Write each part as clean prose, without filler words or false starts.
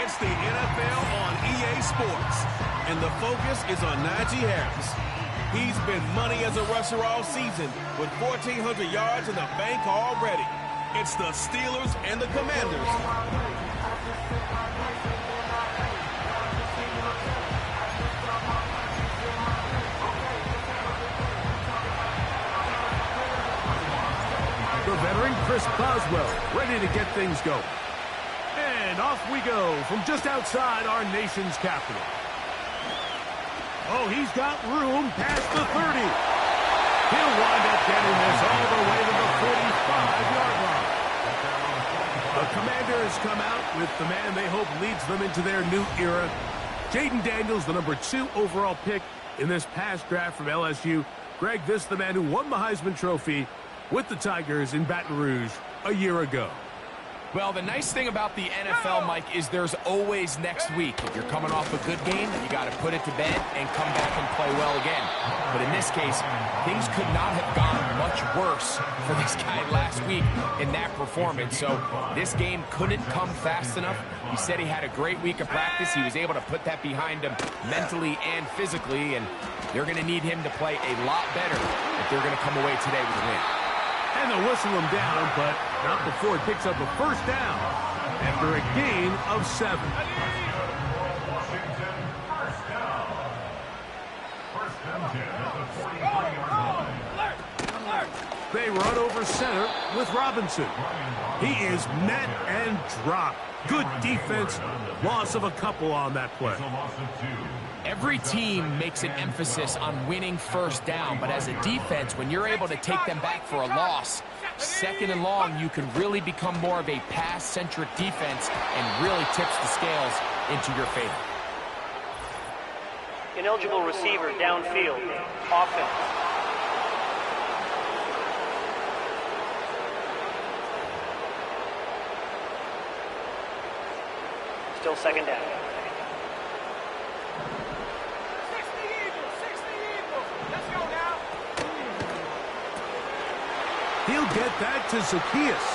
It's the NFL on EA Sports, and the focus is on Najee Harris. He's been money as a rusher all season with 1,400 yards in the bank already. It's the Steelers and the Commanders. The veteran Chris Boswell ready to get things going. And off we go from just outside our nation's capital. Oh, he's got room past the 30. He'll wind up getting this all the way to the 45-yard line. The Commanders come out with the man they hope leads them into their new era. Jaden Daniels, the number 2 overall pick in this past draft from LSU. Greg, this the man who won the Heisman Trophy with the Tigers in Baton Rouge a year ago. Well, the nice thing about the NFL, Mike, is there's always next week. If you're coming off a good game, you got to put it to bed and come back and play well again. But in this case, things could not have gone much worse for this guy last week in that performance. So this game couldn't come fast enough. He said he had a great week of practice. He was able to put that behind him mentally and physically, and they're going to need him to play a lot better if they're going to come away today with a win. And they'll whistle him down, but not before he picks up a first down after a gain of 7. They run over center with Robinson. He is met and dropped. Good defense. Loss of a couple on that play. Every team makes an emphasis on winning first down, but as a defense, when you're able to take them back for a loss, second and long, you can really become more of a pass-centric defense and really tips the scales into your favor. Ineligible receiver downfield. Offense. Still second down. He'll get that to Zacchaeus.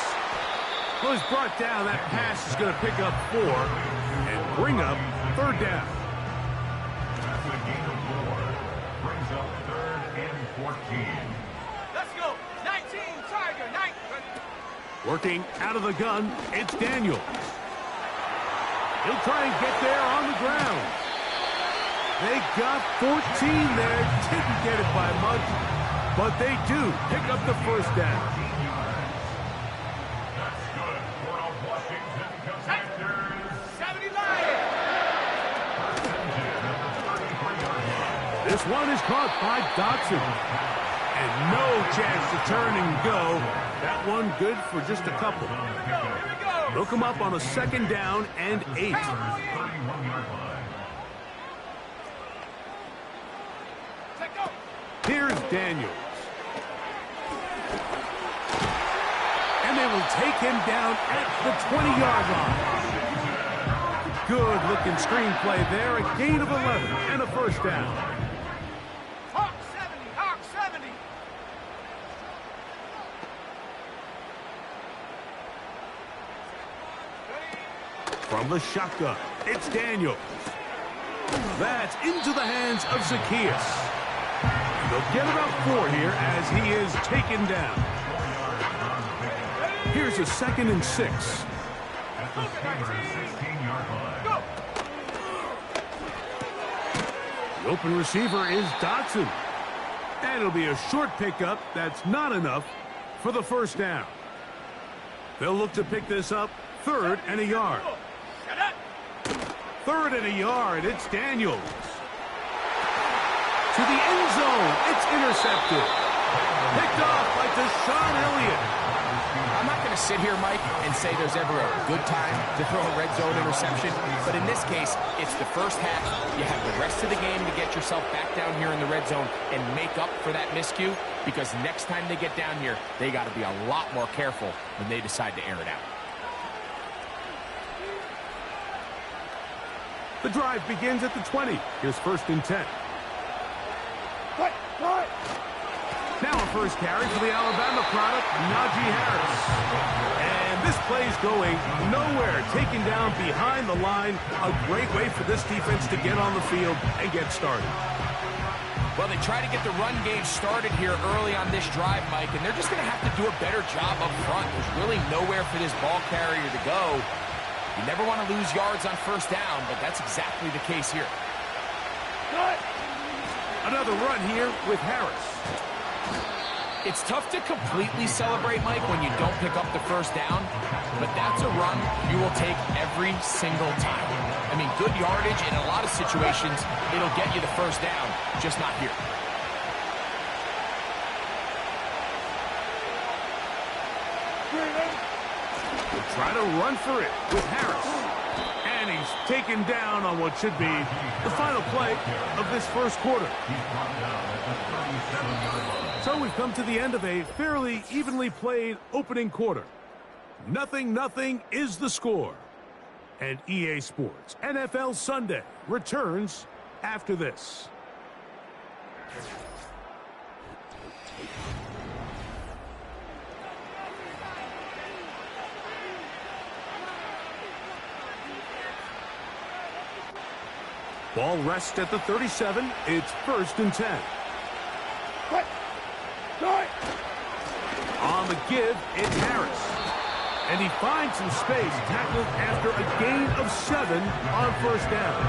Well, he's brought down. That pass is going to pick up 4 and bring up third down. That's a gain of 4. Brings up 3rd and 14. Let's go. 19, Tiger, 19. Working out of the gun, it's Daniels. He'll try and get there on the ground. They got 14 there. Didn't get it by much, but they do pick up the first down. That's good for the Washington Commanders. 79. This one is caught by Dotson. And no chance to turn and go. That one good for just a couple. They'll come up on a second down and 8. Here's Daniels. And they will take him down at the 20-yard line. Good-looking screenplay there. A gain of 11 and a first down. Hawk 70, Hawk 70. From the shotgun, it's Daniels. That's into the hands of Zacchaeus. They'll get about 4 here as he is taken down. Here's a 2nd and 6. At the Steelers' 16-yard line. The open receiver is Dotson. And it'll be a short pickup. That's not enough for the first down. They'll look to pick this up 3rd and a yard. 3rd and a yard. It's Daniels. To the end zone. It's intercepted. Picked off by Deshaun Elliott. I'm not going to sit here, Mike, and say there's ever a good time to throw a red zone interception, but in this case, it's the first half. You have the rest of the game to get yourself back down here in the red zone and make up for that miscue, because next time they get down here, they got to be a lot more careful when they decide to air it out. The drive begins at the 20. Here's 1st and 10. Now a first carry for the Alabama product, Najee Harris. And this plays going nowhere. Taken down behind the line. A great way for this defense to get on the field and get started. Well, they try to get the run game started here early on this drive, Mike, and they're just going to have to do a better job up front. There's really nowhere for this ball carrier to go. You never want to lose yards on first down, but that's exactly the case here. Another run here with Harris. It's tough to completely celebrate, Mike, when you don't pick up the first down, but that's a run you will take every single time. I mean, good yardage in a lot of situations, it'll get you the first down, just not here. We'll try to run for it with Harris. And he's taken down on what should be the final play of this first quarter. So we've come to the end of a fairly evenly played opening quarter. 0-0 is the score. And EA Sports NFL Sunday returns after this. Ball rests at the 37. It's 1st and 10. On the give, it's Harris. And he finds some space, tackled after a gain of 7 on first down.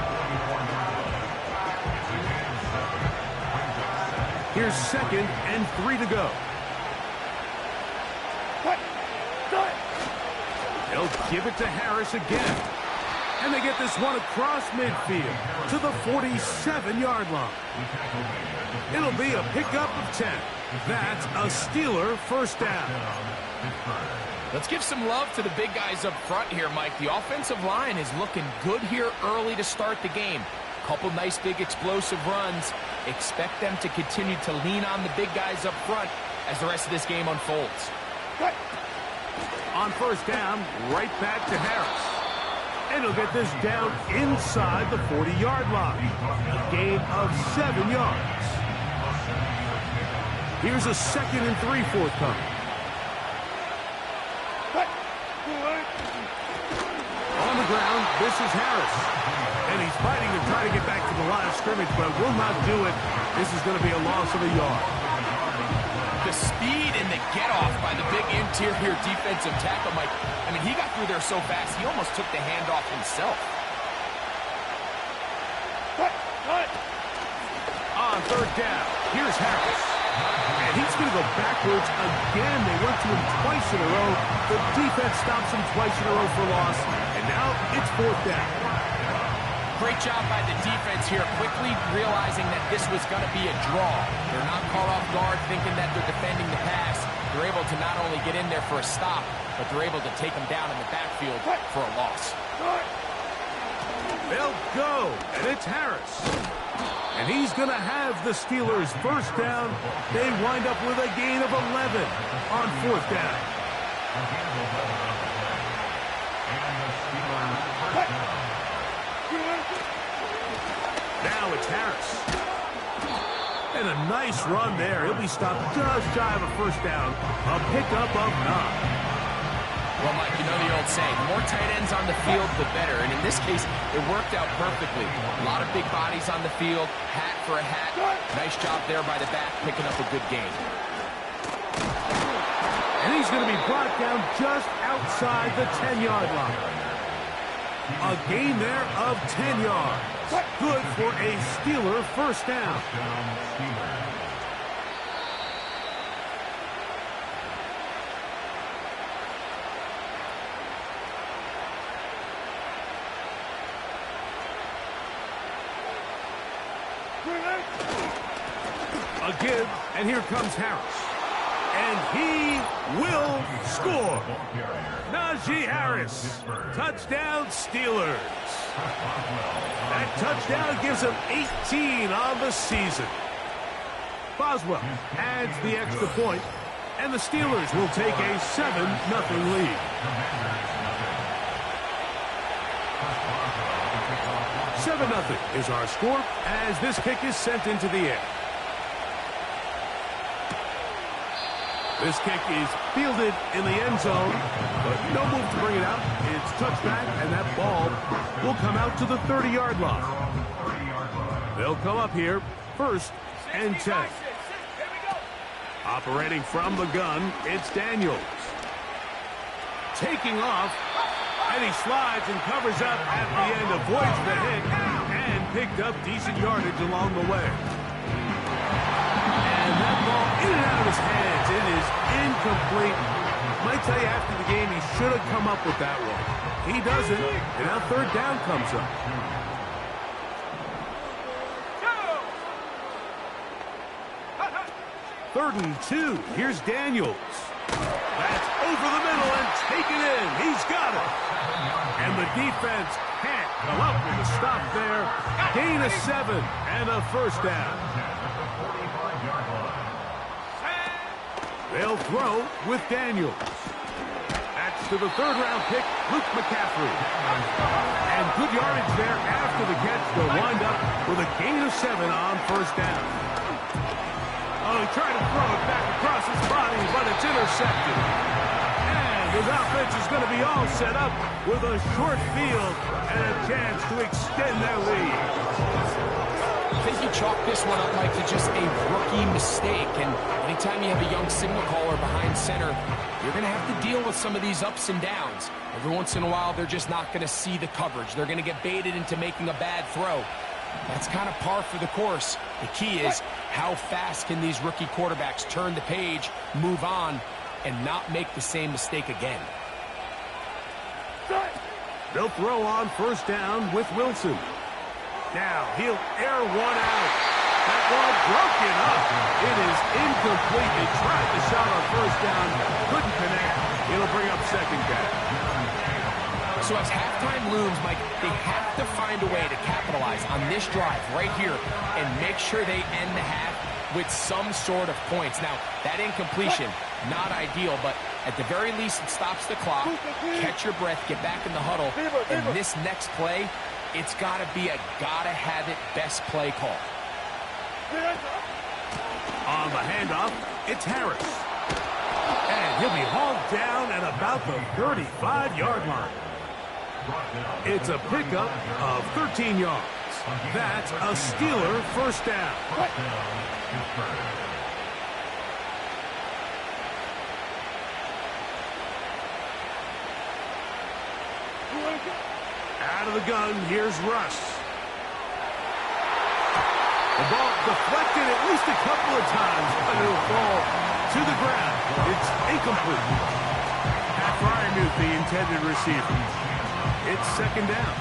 Here's 2nd and 3 to go. They'll give it to Harris again. And they get this one across midfield to the 47-yard line. It'll be a pickup of 10. That's a Steeler first down. Let's give some love to the big guys up front here, Mike. The offensive line is looking good here early to start the game. Couple nice big explosive runs. Expect them to continue to lean on the big guys up front as the rest of this game unfolds. On first down, right back to Harris. And he'll get this down inside the 40-yard line. A gain of 7 yards. Here's a 2nd and 3 forthcoming. On the ground, this is Harris. And he's fighting to try to get back to the line of scrimmage, but will not do it. This is going to be a loss of a yard. The speed and the get-off by the big interior defensive tackle, Mike. I mean, he got through there so fast, he almost took the handoff himself. On third down, here's Harris. And he's going to go backwards again. They went to him twice in a row. The defense stops him twice in a row for loss. And now it's 4th down. Great job by the defense here, quickly realizing that this was going to be a draw. They're not caught off guard thinking that they're defending the pass. They're able to not only get in there for a stop, but they're able to take them down in the backfield for a loss. They'll go, and it's Harris. And he's going to have the Steelers first down. They wind up with a gain of 11 on 4th down. Now it's Harris. And a nice run there. He'll be stopped just shy of a first down. A pickup of 9. Well, Mike, you know the old saying, the more tight ends on the field, the better. And in this case, it worked out perfectly. A lot of big bodies on the field, hat for a hat. Nice job there by the back, picking up a good gain. And he's going to be brought down just outside the 10-yard line. A gain there of 10 yards. Good for a Steeler first down. A give, and here comes Harris. And he will score. Najee Harris. Touchdown, Steelers. That touchdown gives him 18 on the season. Boswell adds the extra point, and the Steelers will take a 7-0 lead. 7-0 is our score as this kick is sent into the air. This kick is fielded in the end zone, but no move to bring it out. It's touched back, and that ball will come out to the 30-yard line. They'll come up here, 1st and 10. Here we go. Operating from the gun, it's Daniels. Taking off, and he slides and covers up at the end, avoids the hit, and picked up decent yardage along the way. And that ball in and out of his hands. It is incomplete. Might tell you after the game he should have come up with that one. He doesn't, and now 3rd down comes up. 3rd and 2. Here's Daniels. That's over the middle and taken in. He's got it. And the defense can't come up with a stop there. Gain of 7 and a 1st down. They'll throw with Daniels. That's to the 3rd-round pick, Luke McCaffrey. And good yardage there after the catch. They'll wind up with a gain of 7 on 1st down. Oh, he tried to throw it back across his body, but it's intercepted. And his offense is going to be all set up with a short field and a chance to extend their lead. I think you chalk this one up, Mike, to just a rookie mistake. And anytime you have a young signal caller behind center, you're going to have to deal with some of these ups and downs. Every once in a while, they're just not going to see the coverage. They're going to get baited into making a bad throw. That's kind of par for the course. The key is how fast can these rookie quarterbacks turn the page, move on, and not make the same mistake again. They'll throw on 1st down with Wilson. Now he'll air one out. That ball broken up. It is incomplete. They tried the shot on 1st down. Couldn't connect. It'll bring up 2nd down. So as halftime looms, Mike, they have to find a way to capitalize on this drive right here and make sure they end the half with some sort of points. Now, that incompletion, not ideal, but at the very least, it stops the clock. Catch your breath, get back in the huddle, and this next play, it's got to be a gotta-have-it best play call. On the handoff, it's Harris. And he'll be hauled down at about the 35-yard line. It's a pickup of 13 yards. That's a Steeler 1st down. Out of the gun, here's Russ. The ball deflected at least a couple of times, but it'll fall to the ground. It's incomplete. Pat Fryermuth, the intended receiver. It's 2nd down.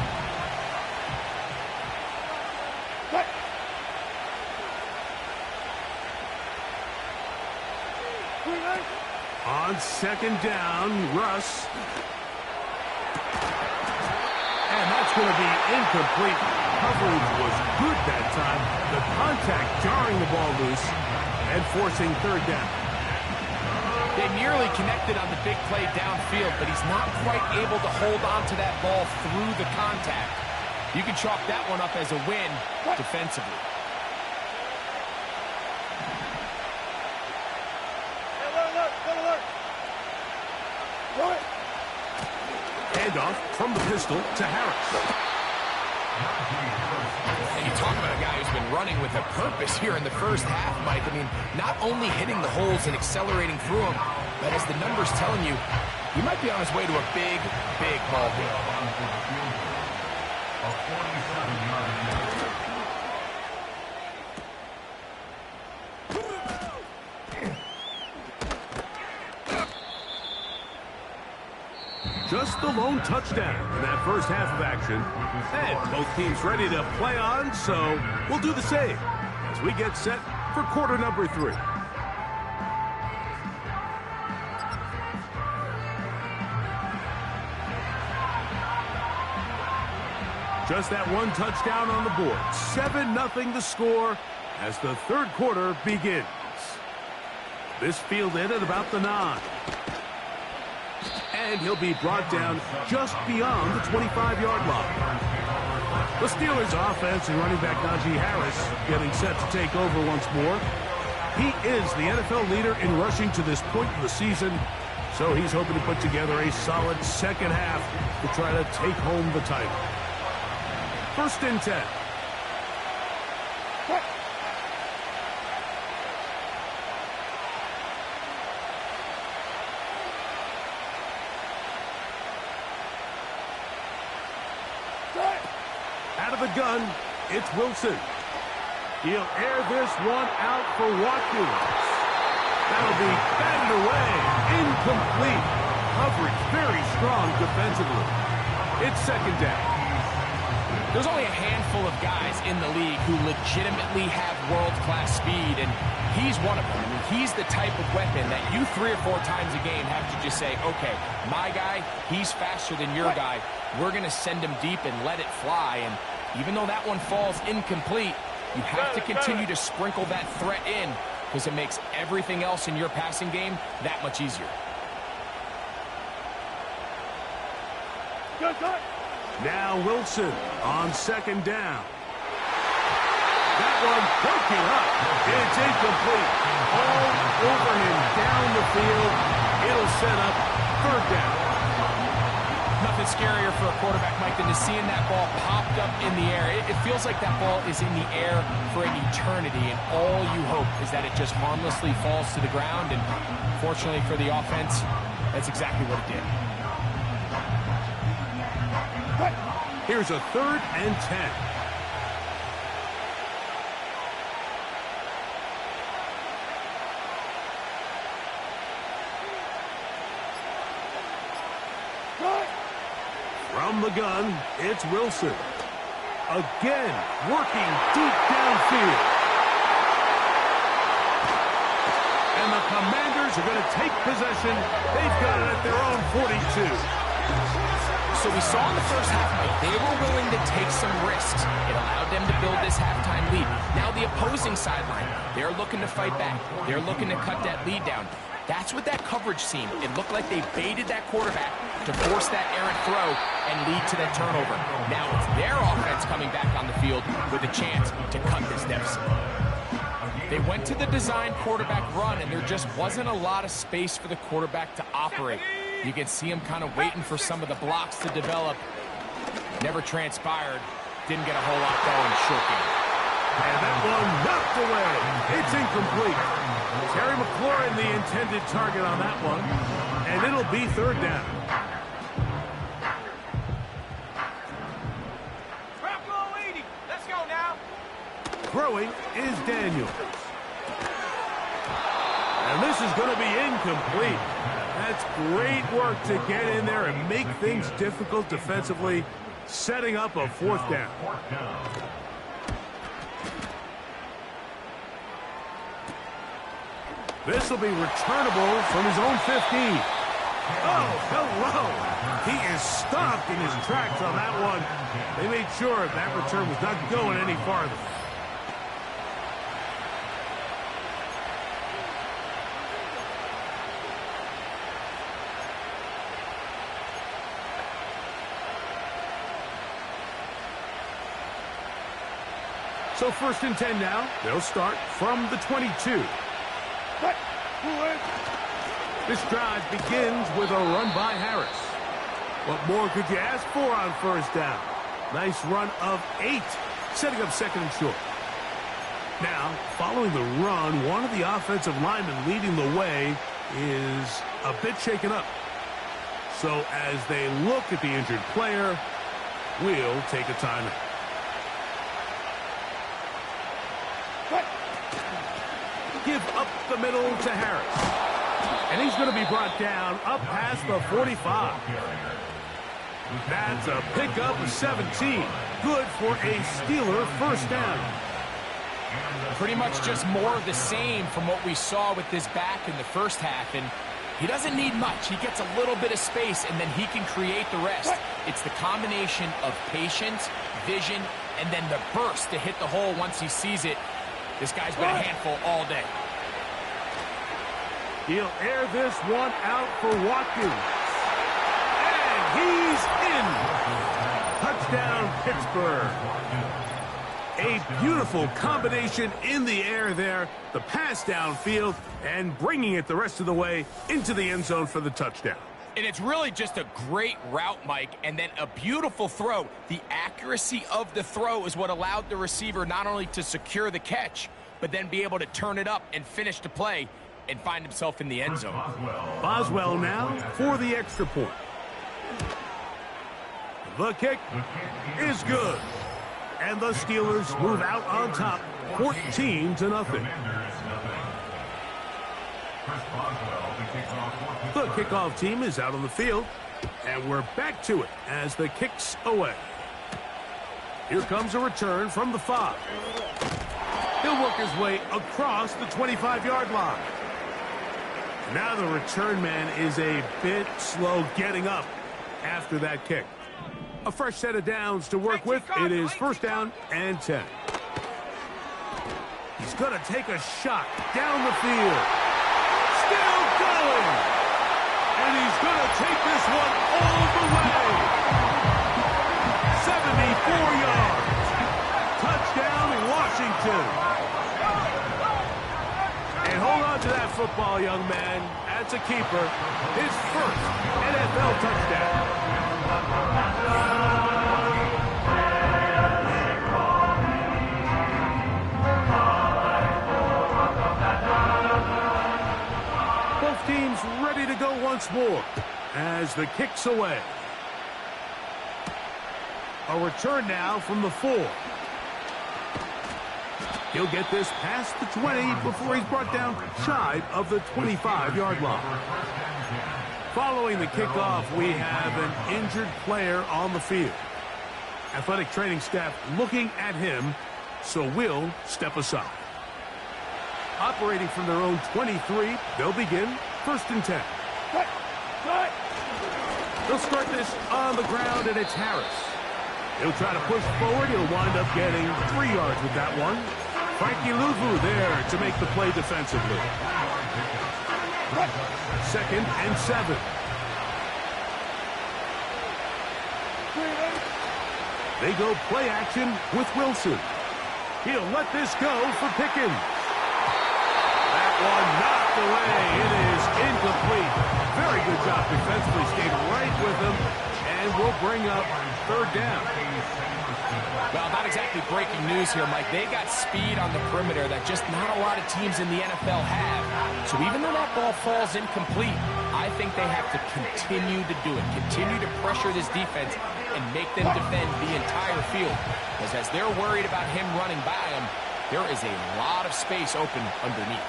On 2nd down, Russ. And that's going to be incomplete. Coverage was good that time. The contact jarring the ball loose and forcing 3rd down. They nearly connected on the big play downfield, but he's not quite able to hold on to that ball through the contact. You can chalk that one up as a win defensively. Handoff from the pistol to Harris. And you talk about a guy who's been running with a purpose here in the 1st half, Mike. I mean, not only hitting the holes and accelerating through them, but as the numbers telling you, he might be on his way to a big, big ball game. Just the lone touchdown in that 1st half of action. And both teams ready to play on, so we'll do the same as we get set for quarter number 3. Just that one touchdown on the board. 7-0 the score as the 3rd quarter begins. This fielded at about the 9. And he'll be brought down just beyond the 25-yard line. The Steelers' offense and running back Najee Harris getting set to take over once more. He is the NFL leader in rushing to this point in the season, so he's hoping to put together a solid second half to try to take home the title. 1st and 10. Out of the gun, it's Wilson. He'll air this one out for Watkins. That'll be batted away. Incomplete. Coverage very strong defensively. It's 2nd down. There's only a handful of guys in the league who legitimately have world-class speed, and he's one of them. I mean, he's the type of weapon that you 3 or 4 times a game have to just say, okay, my guy, he's faster than your guy. We're going to send him deep and let it fly. And even though that one falls incomplete, you have to continue to sprinkle that threat in because it makes everything else in your passing game that much easier. Now Wilson on 2nd down. That one broken up. It's incomplete. All over him down the field. It'll set up 3rd down. Nothing scarier for a quarterback, Mike, than to seeing that ball popped up in the air. It feels like that ball is in the air for an eternity, and all you hope is that it just harmlessly falls to the ground, and fortunately for the offense, that's exactly what it did. Here's a 3rd and 10. From the gun, it's Wilson. Again, working deep downfield. And the Commanders are going to take possession. They've got it at their own 42. So we saw in the first half, Mike, they were willing to take some risks. It allowed them to build this halftime lead. Now the opposing sideline, they're looking to fight back. They're looking to cut that lead down. That's what that coverage seemed. It looked like they baited that quarterback to force that errant throw and lead to that turnover. Now it's their offense coming back on the field with a chance to cut this deficit. They went to the design quarterback run, and there just wasn't a lot of space for the quarterback to operate. You can see him kind of waiting for some of the blocks to develop. Never transpired. Didn't get a whole lot going short game. And that one knocked away. It's incomplete. Terry McLaurin, the intended target on that one. And it'll be 3rd down. Bronco 80. Let's go now. Throwing is Daniels. And this is going to be incomplete. That's great work to get in there and make things difficult defensively, setting up a 4th down. This will be returnable from his own 15. Oh, hello. He is stopped in his tracks on that one. They made sure that return was not going any farther. So 1st and 10 now. They'll start from the 22. This drive begins with a run by Harris. What more could you ask for on 1st down? Nice run of 8, setting up 2nd and short. Now, following the run, one of the offensive linemen leading the way is a bit shaken up. So as they look at the injured player, we'll take a timeout. Give up the middle to Harris. And he's going to be brought down up past the 45. That's a pickup of 17. Good for a Steeler 1st down. Pretty much just more of the same from what we saw with this back in the first half. And he doesn't need much. He gets a little bit of space, and then he can create the rest. It's the combination of patience, vision, and then the burst to hit the hole once he sees it. This guy's been a handful all day. He'll air this one out for Watkins. And he's in. Touchdown, Pittsburgh. A beautiful combination in the air there, the pass downfield, and bringing it the rest of the way into the end zone for the touchdown. And it's really just a great route, Mike, and then a beautiful throw. The accuracy of the throw is what allowed the receiver not only to secure the catch, but then be able to turn it up and finish the play and find himself in the end zone. Boswell now for the extra point. The kick is good. And the Steelers move out on top, 14-0. The kickoff team is out on the field, and we're back to it as the kick's away. Here comes a return from the 5. He'll work his way across the 25-yard line. Now the return man is a bit slow getting up after that kick. A fresh set of downs to work with. It is first down and 10. He's going to take a shot down the field. Still going. And he's going to take this one all the way. 74 yards. Touchdown, Washington. And hold on to that football, young man. That's a keeper. His first NFL touchdown. Both teams ready to go once more as the kick's away. A return now from the 4. He'll get this past the 20 before he's brought down shy of the 25-yard line. Following the kickoff, we have an injured player on the field. Athletic training staff looking at him, so we'll step aside. Operating from their own 23, they'll begin first and 10. They'll start this on the ground, and it's Harris. He'll try to push forward. He'll wind up getting 3 yards with that one. Frankie Luvu there to make the play defensively. Second and 7. They go play action with Wilson. He'll let this go for Pickens. That one knocked away. It is incomplete. Very good job defensively. Stayed right with him. And we'll bring up third down. Well, not exactly breaking news here, Mike. They got speed on the perimeter that just not a lot of teams in the NFL have. So even though that ball falls incomplete, I think they have to continue to do it. Continue to pressure this defense and make them defend the entire field. Because as they're worried about him running by them, there is a lot of space open underneath.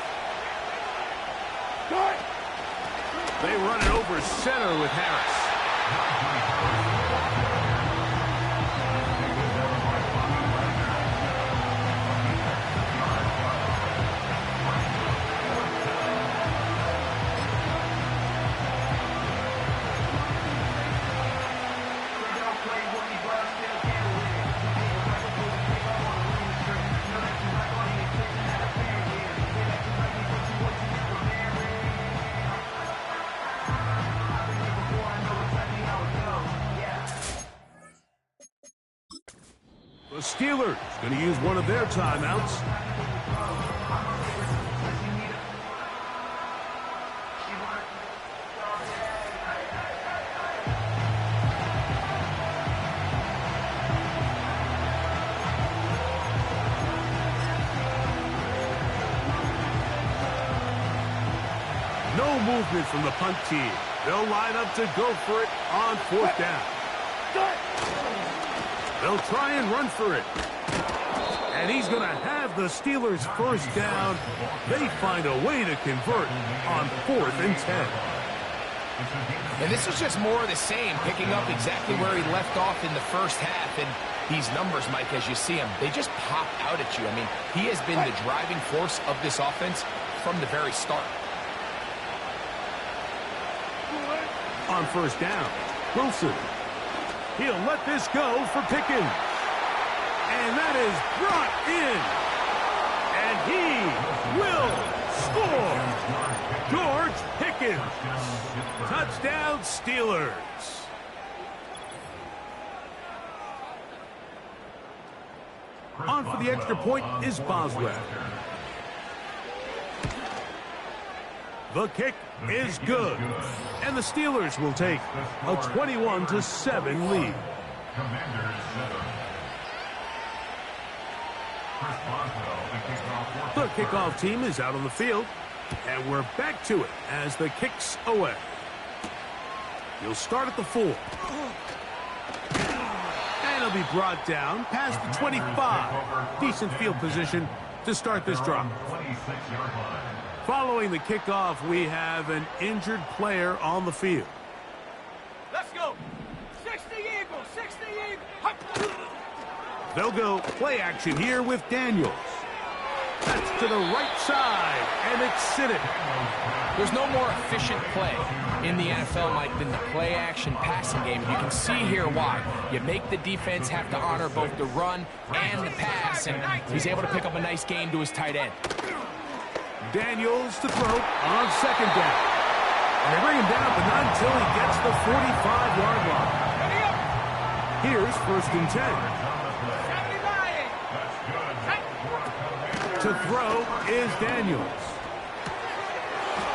They run it over center with Harris. The Steelers going to use one of their timeouts. No movement from the punt team. They'll line up to go for it on fourth down. They'll try and run for it. And he's going to have the Steelers first down. They find a way to convert on 4th and 10. And this is just more of the same, picking up exactly where he left off in the first half. And these numbers, Mike, as you see them, they just pop out at you. I mean, he has been the driving force of this offense from the very start. On first down, Wilson. He'll let this go for Pickens. And that is brought in. And he will score. George Pickens. Touchdown, Steelers. On for the extra point is Boswell. The kick is good. And the Steelers will take a 21-7 lead. The kickoff team is out on the field. And we're back to it as the kick's away. He'll start at the 4. And he'll be brought down past the 25. Decent field position to start this drive. Following the kickoff, we have an injured player on the field. Let's go. 60 Eagles, 60 Eagles. They'll go play action here with Daniels. That's to the right side, and it's Siddick. There's no more efficient play in the NFL, Mike, than the play-action passing game. You can see here why. You make the defense have to honor both the run and the pass, and he's able to pick up a nice gain to his tight end. Daniels to throw on second down. And they bring him down, but not until he gets the 45-yard line. Here's 1st and 10. To throw is Daniels.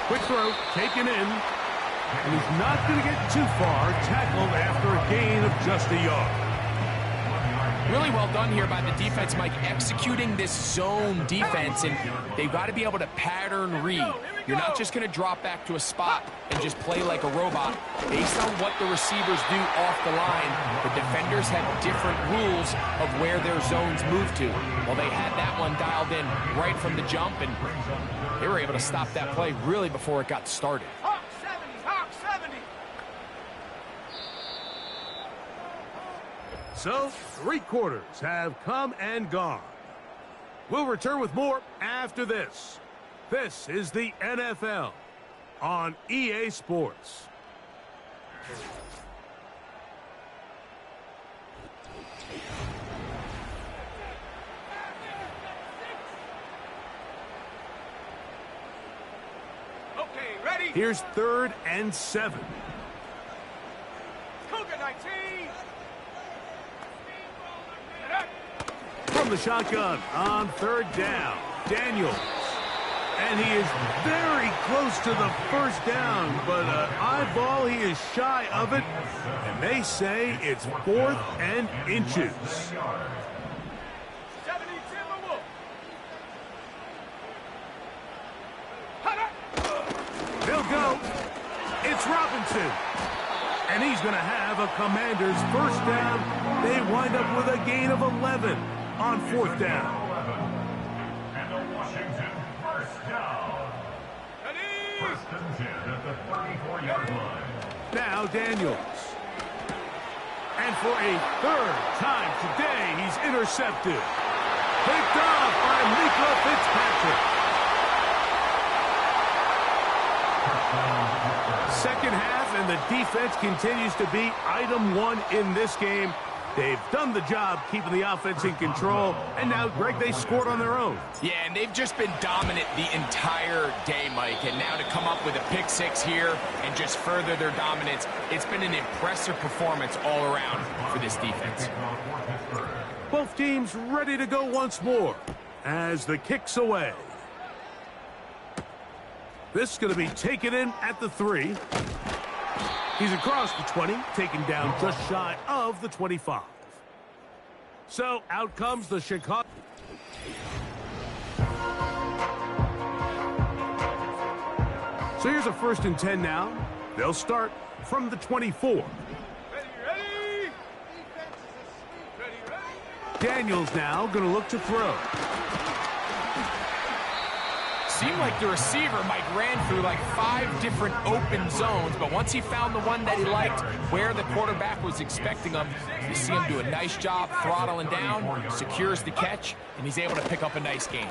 Quick throw, taken in. And he's not going to get too far, tackled after a gain of just a yard. Really well done here by the defense, Mike, executing this zone defense, and they've got to be able to pattern read. You're not just going to drop back to a spot and just play like a robot. Based on what the receivers do off the line, the defenders have different rules of where their zones move to. Well, they had that one dialed in right from the jump, and they were able to stop that play really before it got started. Hawk 70, Hawk 70. So, 3 quarters have come and gone. We'll return with more after this. This is the NFL on EA Sports. Okay, ready? Here's 3rd and 7. Cougar 19. From the shotgun on 3rd down, Daniels. And he is very close to the 1st down, but eyeball, he is shy of it. And they say it's 4th and inches. 70 Timberwolf. They'll go. It's Robinson. And he's going to have a Commander's 1st down. They wind up with a gain of 11 on 4th down. And the Washington 1st down. Ready? 1st and 10 at the 34-yard line. Now Daniels. And for a 3rd time today, he's intercepted. Picked off by Mika Fitzpatrick. Second half, and the defense continues to be item 1 in this game. They've done the job keeping the offense in control, and now, Greg, they scored on their own. Yeah, and they've just been dominant the entire day, Mike. And now to come up with a pick 6 here and just further their dominance, it's been an impressive performance all around for this defense. Both teams ready to go once more as the kick's away. This is going to be taken in at the 3. He's across the 20, taken down just shy of the 25. So out comes the Chicago. So here's a 1st and 10 now. They'll start from the 24. Ready, ready. Ready, ready. Daniels now going to look to throw. Seemed like the receiver, Mike, ran through like 5 different open zones, but once he found the one that he liked, where the quarterback was expecting him, you see him do a nice job throttling down, secures the catch, and he's able to pick up a nice gain.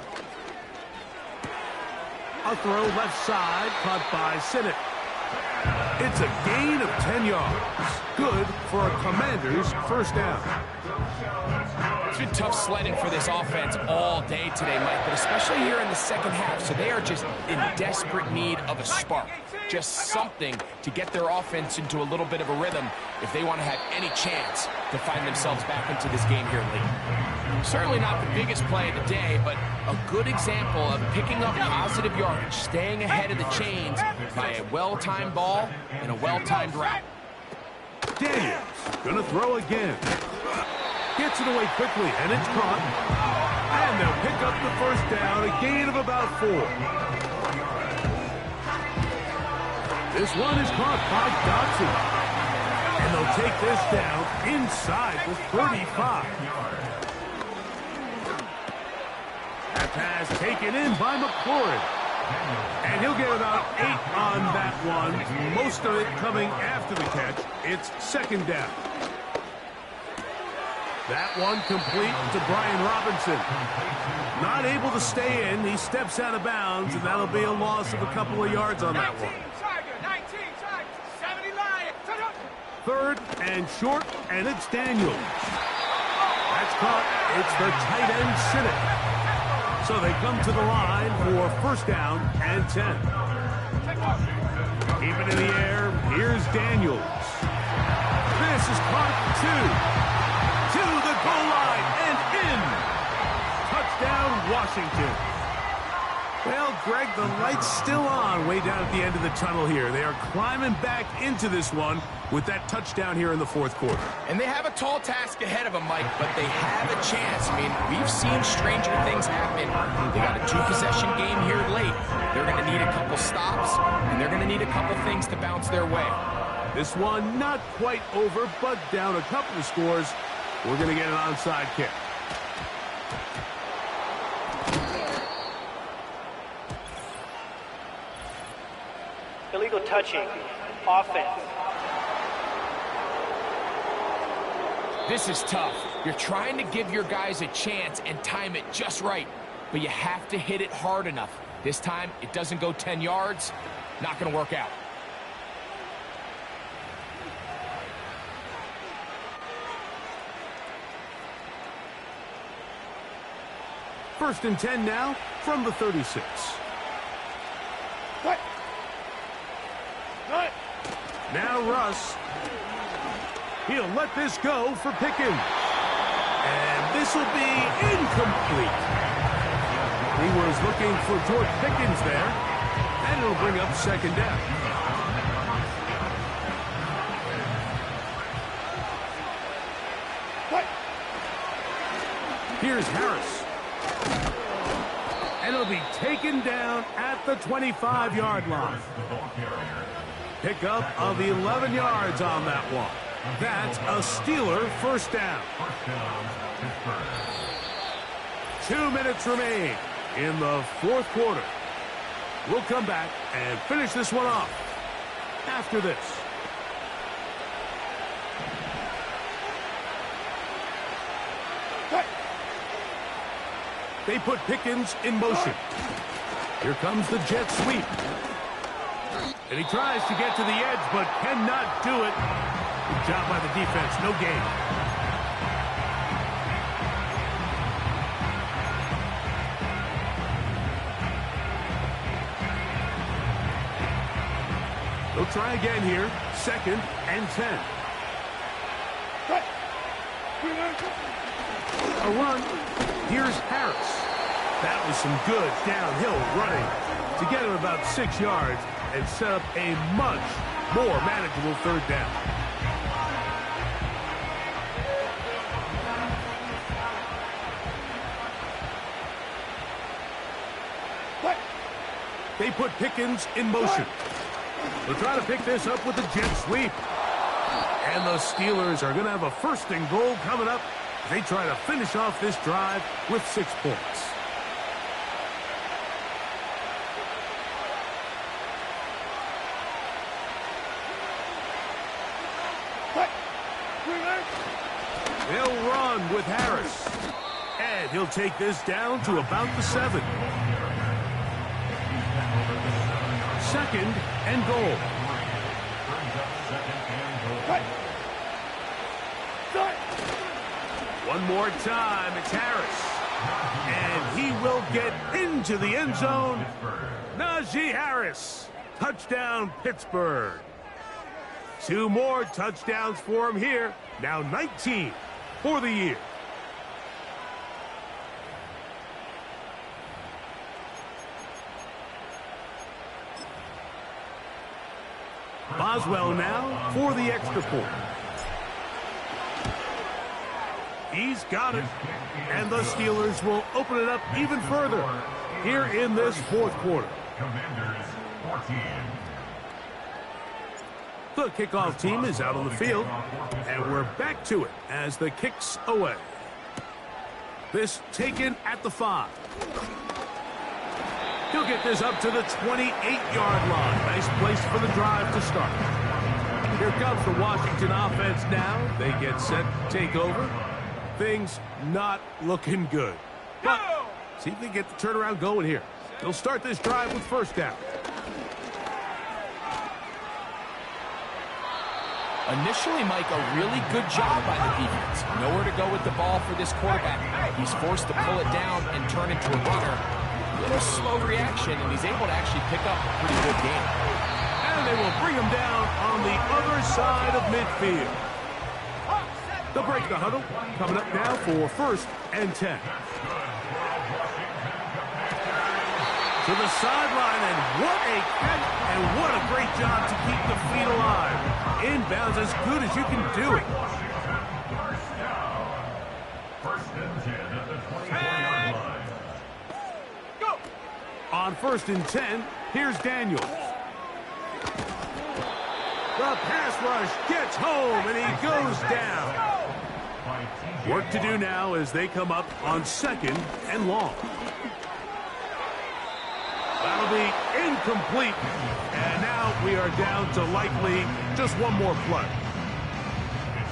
A throw left side, caught by Siddick. It's a gain of 10 yards. Good for a Commander's 1st down. It's been tough sledding for this offense all day today, Mike, but especially here in the second half. So they are just in desperate need of a spark, just something to get their offense into a little bit of a rhythm if they want to have any chance to find themselves back into this game here late. Certainly not the biggest play of the day, but a good example of picking up positive yardage, staying ahead of the chains by a well-timed ball and a well-timed route. Daniels gonna throw again. Gets it away quickly, and it's caught. And they'll pick up the first down, a gain of about 4. This one is caught by Dodson. And they'll take this down inside the 35. That pass taken in by McLaurin. And he'll get about 8 on that one. Most of it coming after the catch. It's second down. That one complete to Brian Robinson. Not able to stay in. He steps out of bounds, and that'll be a loss of a couple of yards on that one. 19 Tiger, 70 Lion. Third and short, and it's Daniels. That's caught. It's the tight end, Sinnott. So they come to the line for first down and 10. Keep it in the air. Here's Daniels. This is caught 2. To the goal line and in. Touchdown, Washington. Well, Greg, the light's still on way down at the end of the tunnel here. They are climbing back into this one with that touchdown here in the fourth quarter. And they have a tall task ahead of them, Mike, but they have a chance. I mean, we've seen stranger things happen. They got a 2-possession game here late. They're going to need a couple stops, and they're going to need a couple things to bounce their way. This one not quite over, but down a couple of scores. We're going to get an onside kick. Illegal touching. Offense. This is tough. You're trying to give your guys a chance and time it just right, but you have to hit it hard enough. This time, it doesn't go 10 yards. Not going to work out. First and 10 now from the 36. What? Now Russ. He'll let this go for Pickens. And this will be incomplete. He was looking for George Pickens there. And it'll bring up second down. What? Here's Harris. And it'll be taken down at the 25-yard line. Pickup of 11 yards on that one. That's a Steeler first down. 2 minutes remain in the fourth quarter. We'll come back and finish this one off after this. They put Pickens in motion. Here comes the jet sweep. And he tries to get to the edge, but cannot do it. Good job by the defense. No gain. They'll try again here. Second and 10. A run. Here's Harris. That was some good downhill running to get him about 6 yards and set up a much more manageable third down. They put Pickens in motion. They'll try to pick this up with the jet sweep. And the Steelers are going to have a first and goal coming up. They try to finish off this drive with 6 points. They'll run with Harris. And he'll take this down to about the 7. Second and goal. One more time, it's Harris. And he will get into the end zone. Najee Harris. Touchdown, Pittsburgh. 2 more touchdowns for him here. Now 19 for the year. Boswell now for the extra point. He's got it. And the Steelers will open it up even further here in this fourth quarter. Commanders 14. The kickoff team is out on the field, and we're back to it as the kick's away. This taken at the 5. He'll get this up to the 28-yard line. Nice place for the drive to start. Here comes the Washington offense now. They get set to take over. Things not looking good. But see if they get the turnaround going here. They'll start this drive with first down. Initially, Mike, a really good job by the defense. Nowhere to go with the ball for this quarterback. He's forced to pull it down and turn into a runner. A little slow reaction, and he's able to actually pick up a pretty good game. And they will bring him down on the other side of midfield. They'll break the huddle. Coming up now for first and 10. To the sideline, and what a catch, and what a great job to keep the feet alive. Inbounds as good as you can do it. First and 10 at the 24-yard line. Go! On first and 10, here's Daniels. The pass rush gets home, and he goes down. Work to do now as they come up on second and long. That'll be incomplete. And now we are down to likely just one more play.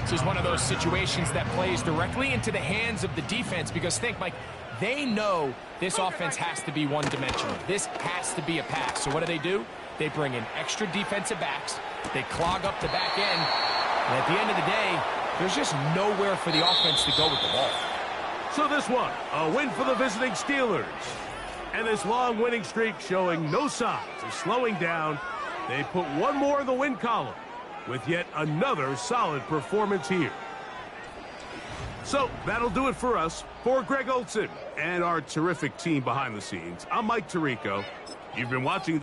This is one of those situations that plays directly into the hands of the defense because think, Mike, they know this offense has to be one-dimensional. This has to be a pass. So what do? They bring in extra defensive backs. They clog up the back end. And at the end of the day, there's just nowhere for the offense to go with the ball. So this one, a win for the visiting Steelers. And this long winning streak showing no signs of slowing down. They put one more in the win column with yet another solid performance here. So that'll do it for us. For Greg Olson and our terrific team behind the scenes, I'm Mike Tirico. You've been watching